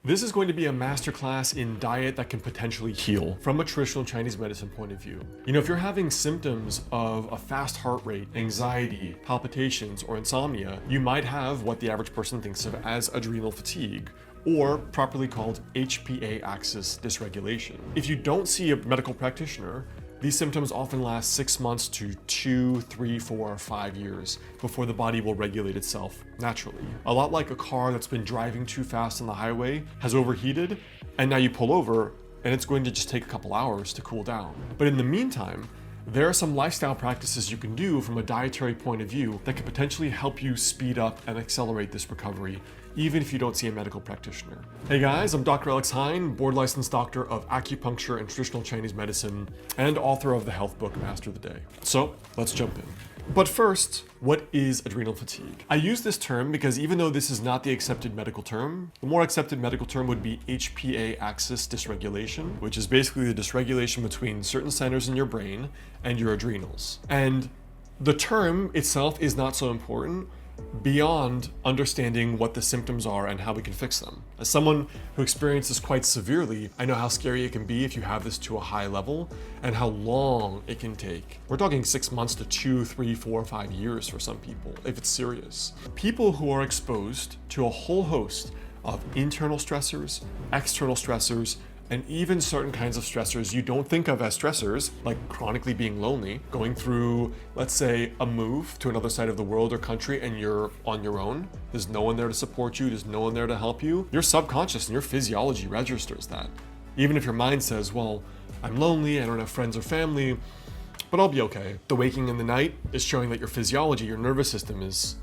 This is going to be a masterclass in diet that can potentially heal from a traditional Chinese medicine point of view. You know, if you're having symptoms of a fast heart rate, anxiety, palpitations, or insomnia, you might have what the average person thinks of as adrenal fatigue, or properly called HPA axis dysregulation. If you don't see a medical practitioner, these symptoms often last 6 months to 2, 3, 4, or 5 years before the body will regulate itself naturally. A lot like a car that's been driving too fast on the highway, has overheated, and now you pull over and it's going to just take a couple hours to cool down. But in the meantime, there are some lifestyle practices you can do from a dietary point of view that can potentially help you speed up and accelerate this recovery, even if you don't see a medical practitioner. Hey guys, I'm Dr. Alex Heyne, board licensed doctor of acupuncture and traditional Chinese medicine, and author of the health book, Master the Day. So let's jump in. But first, what is adrenal fatigue? I use this term because even though this is not the accepted medical term, the more accepted medical term would be HPA axis dysregulation, which is basically the dysregulation between certain centers in your brain and your adrenals. And the term itself is not so important beyond understanding what the symptoms are and how we can fix them. As someone who experiences quite severely, I know how scary it can be if you have this to a high level and how long it can take. We're talking 6 months to 2, 3, 4, 5 years for some people, if it's serious. People who are exposed to a whole host of internal stressors, external stressors, and even certain kinds of stressors you don't think of as stressors, like chronically being lonely, going through, let's say, a move to another side of the world or country and you're on your own. There's no one there to support you, there's no one there to help you. Your subconscious and your physiology registers that. Even if your mind says, well, I'm lonely, I don't have friends or family, but I'll be okay. The waking in the night is showing that your physiology, your nervous system is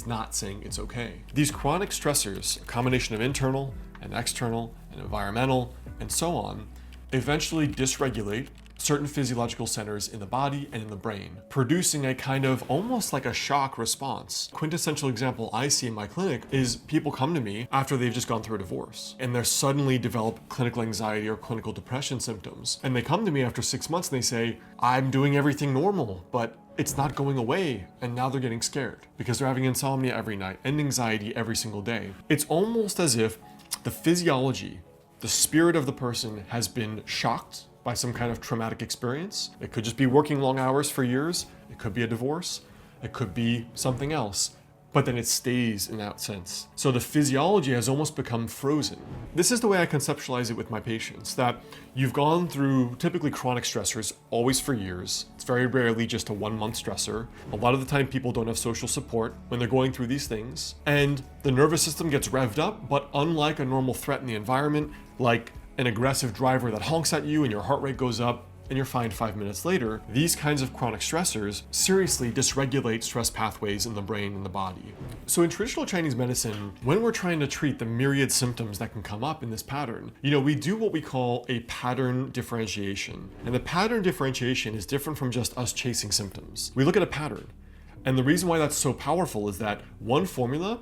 not saying it's okay. These chronic stressors, a combination of internal and external and environmental and so on, eventually dysregulate certain physiological centers in the body and in the brain, producing a kind of almost like a shock response. Quintessential example I see in my clinic is people come to me after they've just gone through a divorce and they're suddenly develop clinical anxiety or clinical depression symptoms. And they come to me after 6 months and they say, I'm doing everything normal, but it's not going away. And now they're getting scared because they're having insomnia every night and anxiety every single day. It's almost as if the physiology, the spirit of the person has been shocked by some kind of traumatic experience. It could just be working long hours for years. It could be a divorce. It could be something else. But then it stays in that sense. So the physiology has almost become frozen. This is the way I conceptualize it with my patients, that you've gone through typically chronic stressors always for years. It's very rarely just a 1-month stressor. A lot of the time people don't have social support when they're going through these things. And the nervous system gets revved up, but unlike a normal threat in the environment, like an aggressive driver that honks at you and your heart rate goes up, and you're fine 5 minutes later, these kinds of chronic stressors seriously dysregulate stress pathways in the brain and the body. So in traditional Chinese medicine, when we're trying to treat the myriad symptoms that can come up in this pattern, we do what we call a pattern differentiation. And the pattern differentiation is different from just us chasing symptoms. We look at a pattern. And the reason why that's so powerful is that one formula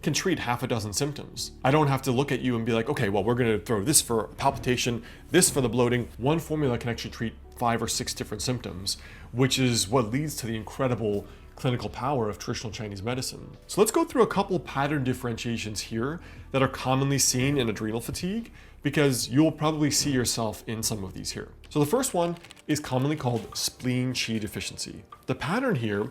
can treat half a dozen symptoms. I don't have to look at you and be like, okay, well, we're gonna throw this for palpitation, this for the bloating. One formula can actually treat 5 or 6 different symptoms, which is what leads to the incredible clinical power of traditional Chinese medicine. So let's go through a couple pattern differentiations here that are commonly seen in adrenal fatigue, because you'll probably see yourself in some of these here. So the first one is commonly called spleen qi deficiency. The pattern here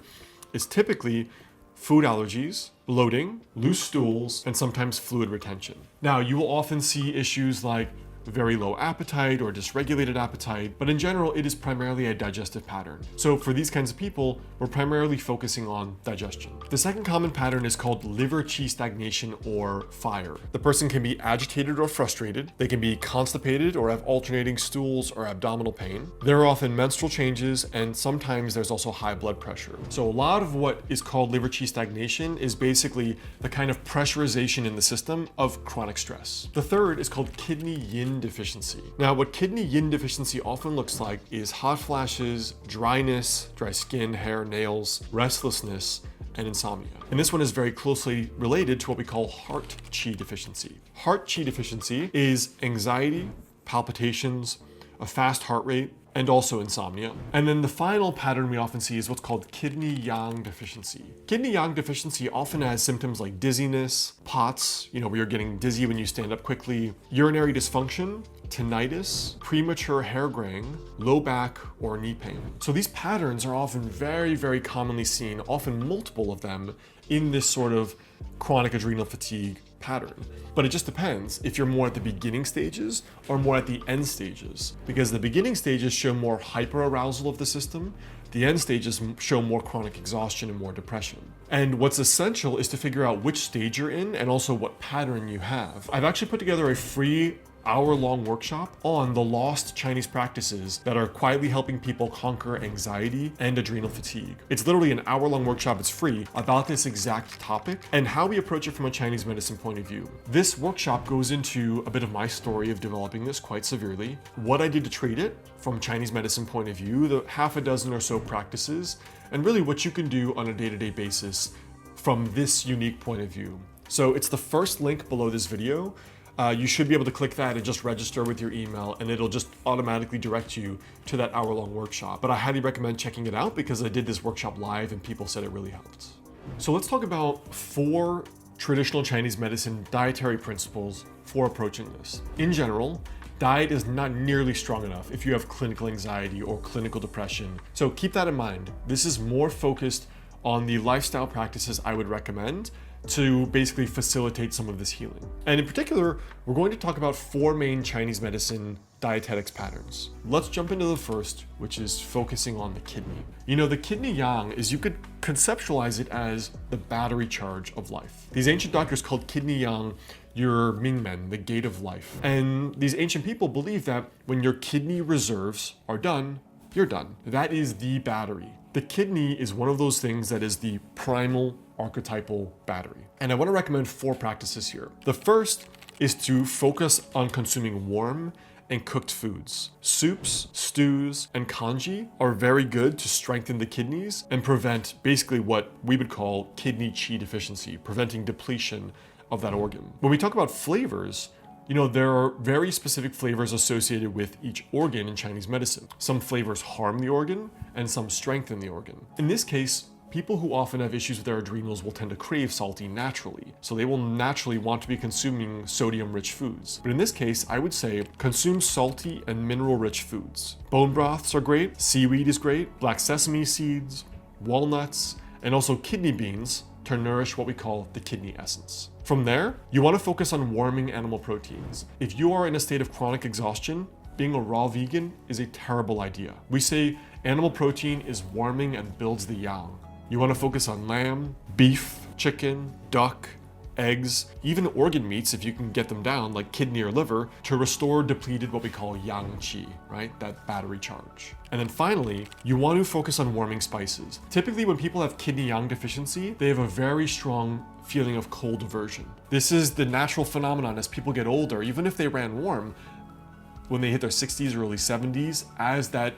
is typically food allergies, bloating, loose stools, and sometimes fluid retention. Now, you will often see issues like very low appetite or dysregulated appetite, but in general, it is primarily a digestive pattern. So for these kinds of people, we're primarily focusing on digestion. The second common pattern is called liver qi stagnation or fire. The person can be agitated or frustrated. They can be constipated or have alternating stools or abdominal pain. There are often menstrual changes, and sometimes there's also high blood pressure. So a lot of what is called liver qi stagnation is basically the kind of pressurization in the system of chronic stress. The third is called kidney yin deficiency. Now, what kidney yin deficiency often looks like is hot flashes, dryness, dry skin, hair, nails, restlessness, and insomnia. And this one is very closely related to what we call heart qi deficiency. Heart qi deficiency is anxiety, palpitations, a fast heart rate, and also insomnia. And then the final pattern we often see is what's called kidney yang deficiency. Kidney yang deficiency often has symptoms like dizziness, POTS, where you're getting dizzy when you stand up quickly, urinary dysfunction, tinnitus, premature hair graying, low back, or knee pain. So these patterns are often very, very commonly seen, often multiple of them, in this sort of chronic adrenal fatigue pattern. But it just depends if you're more at the beginning stages or more at the end stages, because the beginning stages show more hyperarousal of the system, the end stages show more chronic exhaustion and more depression. And what's essential is to figure out which stage you're in and also what pattern you have. I've actually put together a free hour-long workshop on the lost Chinese practices that are quietly helping people conquer anxiety and adrenal fatigue. It's literally an hour-long workshop, it's free, about this exact topic and how we approach it from a Chinese medicine point of view. This workshop goes into a bit of my story of developing this quite severely, what I did to treat it from a Chinese medicine point of view, the half a dozen or so practices, and really what you can do on a day-to-day basis from this unique point of view. So it's the first link below this video. You should be able to click that and just register with your email, and it'll just automatically direct you to that hour-long workshop. But I highly recommend checking it out because I did this workshop live and people said it really helped. So let's talk about 4 traditional Chinese medicine dietary principles for approaching this. In general, diet is not nearly strong enough if you have clinical anxiety or clinical depression. So keep that in mind. This is more focused on the lifestyle practices I would recommend to basically facilitate some of this healing. And in particular, we're going to talk about 4 main Chinese medicine dietetics patterns. Let's jump into the first, which is focusing on the kidney. The kidney yang is, you could conceptualize it as the battery charge of life. These ancient doctors called kidney yang your Mingmen, the gate of life. And these ancient people believe that when your kidney reserves are done, you're done. That is the battery. The kidney is one of those things that is the primal archetypal battery. And I want to recommend 4 practices here. The first is to focus on consuming warm and cooked foods. Soups, stews, and congee are very good to strengthen the kidneys and prevent basically what we would call kidney qi deficiency, preventing depletion of that organ. When we talk about flavors, there are very specific flavors associated with each organ in Chinese medicine. Some flavors harm the organ and some strengthen the organ. In this case, people who often have issues with their adrenals will tend to crave salty naturally, so they will naturally want to be consuming sodium-rich foods. But in this case, I would say consume salty and mineral-rich foods. Bone broths are great, seaweed is great, black sesame seeds, walnuts, and also kidney beans to nourish what we call the kidney essence. From there, you want to focus on warming animal proteins. If you are in a state of chronic exhaustion, being a raw vegan is a terrible idea. We say animal protein is warming and builds the yang. You want to focus on lamb, beef, chicken, duck, eggs, even organ meats if you can get them down, like kidney or liver, to restore depleted what we call yang qi, right? That battery charge. And then finally, you want to focus on warming spices. Typically when people have kidney yang deficiency, they have a very strong feeling of cold aversion. This is the natural phenomenon as people get older, even if they ran warm, when they hit their 60s or early 70s, as that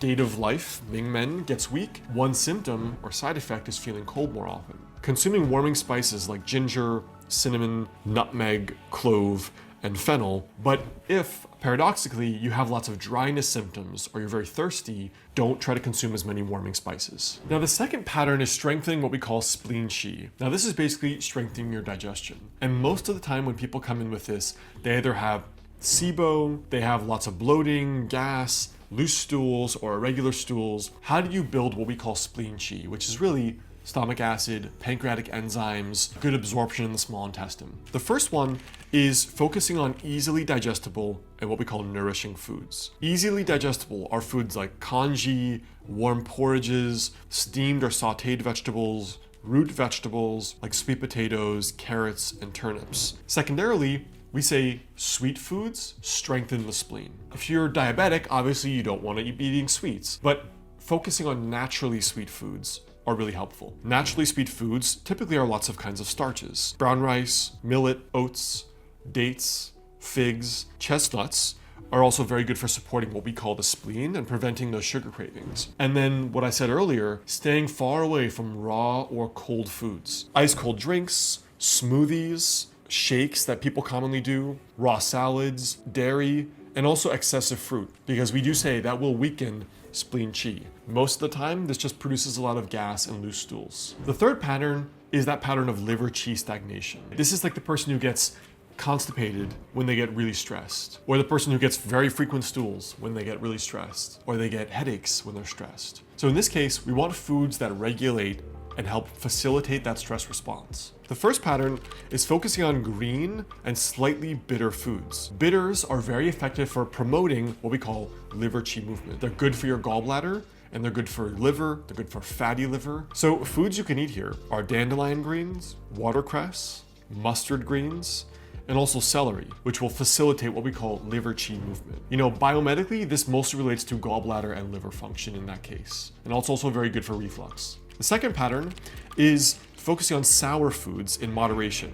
gate of life, Mingmen, gets weak, one symptom or side effect is feeling cold more often. Consuming warming spices like ginger, cinnamon, nutmeg, clove, and fennel, but if, paradoxically, you have lots of dryness symptoms or you're very thirsty, don't try to consume as many warming spices. Now the second pattern is strengthening what we call spleen qi. Now this is basically strengthening your digestion. And most of the time when people come in with this, they either have SIBO, they have lots of bloating, gas, loose stools, or irregular stools. How do you build what we call spleen qi, which is really stomach acid, pancreatic enzymes, good absorption in the small intestine? The first one is focusing on easily digestible and what we call nourishing foods. Easily digestible are foods like congee, warm porridges, steamed or sauteed vegetables, root vegetables like sweet potatoes, carrots, and turnips. Secondarily, we say sweet foods strengthen the spleen. If you're diabetic, obviously you don't want to be eating sweets, but focusing on naturally sweet foods are really helpful. Naturally sweet foods typically are lots of kinds of starches. Brown rice, millet, oats, dates, figs, chestnuts are also very good for supporting what we call the spleen and preventing those sugar cravings. And then what I said earlier, staying far away from raw or cold foods. Ice cold drinks, smoothies, shakes that people commonly do, raw salads, dairy, and also excessive fruit, because we do say that will weaken spleen qi. Most of the time, this just produces a lot of gas and loose stools. The third pattern is that pattern of liver qi stagnation. This is like the person who gets constipated when they get really stressed, or the person who gets very frequent stools when they get really stressed, or they get headaches when they're stressed. So in this case, we want foods that regulate and help facilitate that stress response. The first pattern is focusing on green and slightly bitter foods. Bitters are very effective for promoting what we call liver qi movement. They're good for your gallbladder, and they're good for liver, they're good for fatty liver. So foods you can eat here are dandelion greens, watercress, mustard greens, and also celery, which will facilitate what we call liver qi movement. You know, biomedically, this mostly relates to gallbladder and liver function in that case. And it's also very good for reflux. The second pattern is focusing on sour foods in moderation.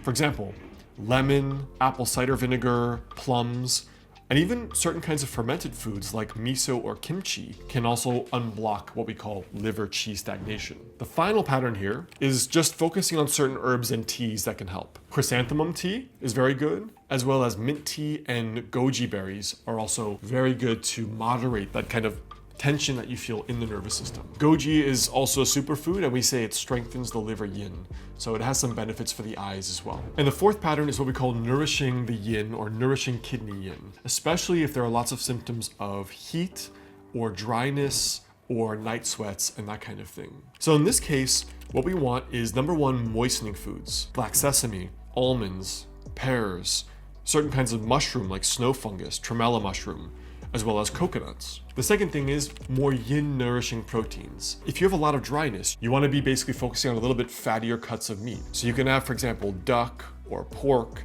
For example, lemon, apple cider vinegar, plums, and even certain kinds of fermented foods like miso or kimchi can also unblock what we call liver qi stagnation. The final pattern here is just focusing on certain herbs and teas that can help. Chrysanthemum tea is very good, as well as mint tea and goji berries are also very good to moderate that kind of tension that you feel in the nervous system. Goji is also a superfood, and we say it strengthens the liver yin, so it has some benefits for the eyes as well. And the fourth pattern is what we call nourishing the yin, or nourishing kidney yin, especially if there are lots of symptoms of heat or dryness or night sweats and that kind of thing. So in this case, what we want is number one, moistening foods, black sesame, almonds, pears, certain kinds of mushroom like snow fungus, tremella mushroom, as well as coconuts. The second thing is more yin nourishing proteins. If you have a lot of dryness, you want to be basically focusing on a little bit fattier cuts of meat. So you can have, for example, duck or pork,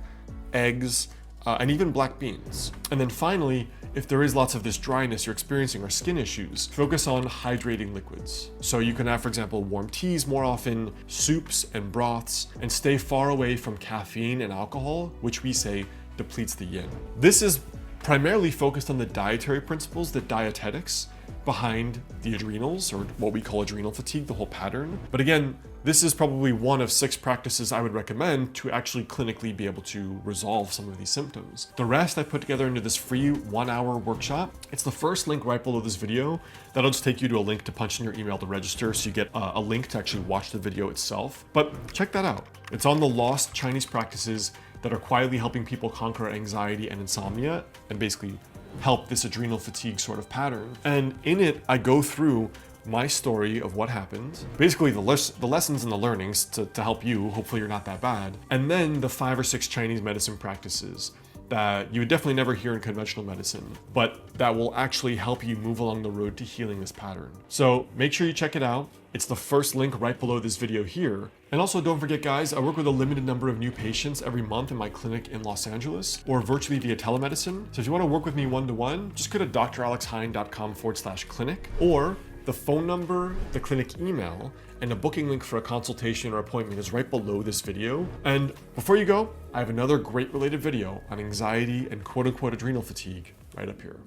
eggs, and even black beans. And then finally, if there is lots of this dryness you're experiencing or skin issues, focus on hydrating liquids. So you can have, for example, warm teas more often, soups and broths, and stay far away from caffeine and alcohol, which we say depletes the yin. This is primarily focused on the dietary principles, the dietetics behind the adrenals, or what we call adrenal fatigue, the whole pattern. But again, this is probably one of 6 practices I would recommend to actually clinically be able to resolve some of these symptoms. The rest I put together into this free 1-hour workshop. It's the first link right below this video. That'll just take you to a link to punch in your email to register, so you get a link to actually watch the video itself. But check that out. It's on the lost Chinese practices that are quietly helping people conquer anxiety and insomnia, and basically help this adrenal fatigue sort of pattern. And in it, I go through my story of what happened, basically the lessons and the learnings to help you, hopefully you're not that bad, and then the 5 or 6 Chinese medicine practices that you would definitely never hear in conventional medicine, but that will actually help you move along the road to healing this pattern. So make sure you check it out. It's the first link right below this video here. And also don't forget, guys, I work with a limited number of new patients every month in my clinic in Los Angeles, or virtually via telemedicine. So if you want to work with me one-to-one, just go to dralexheyne.com/clinic, or the phone number, the clinic email, and a booking link for a consultation or appointment is right below this video. And before you go, I have another great related video on anxiety and quote-unquote adrenal fatigue right up here.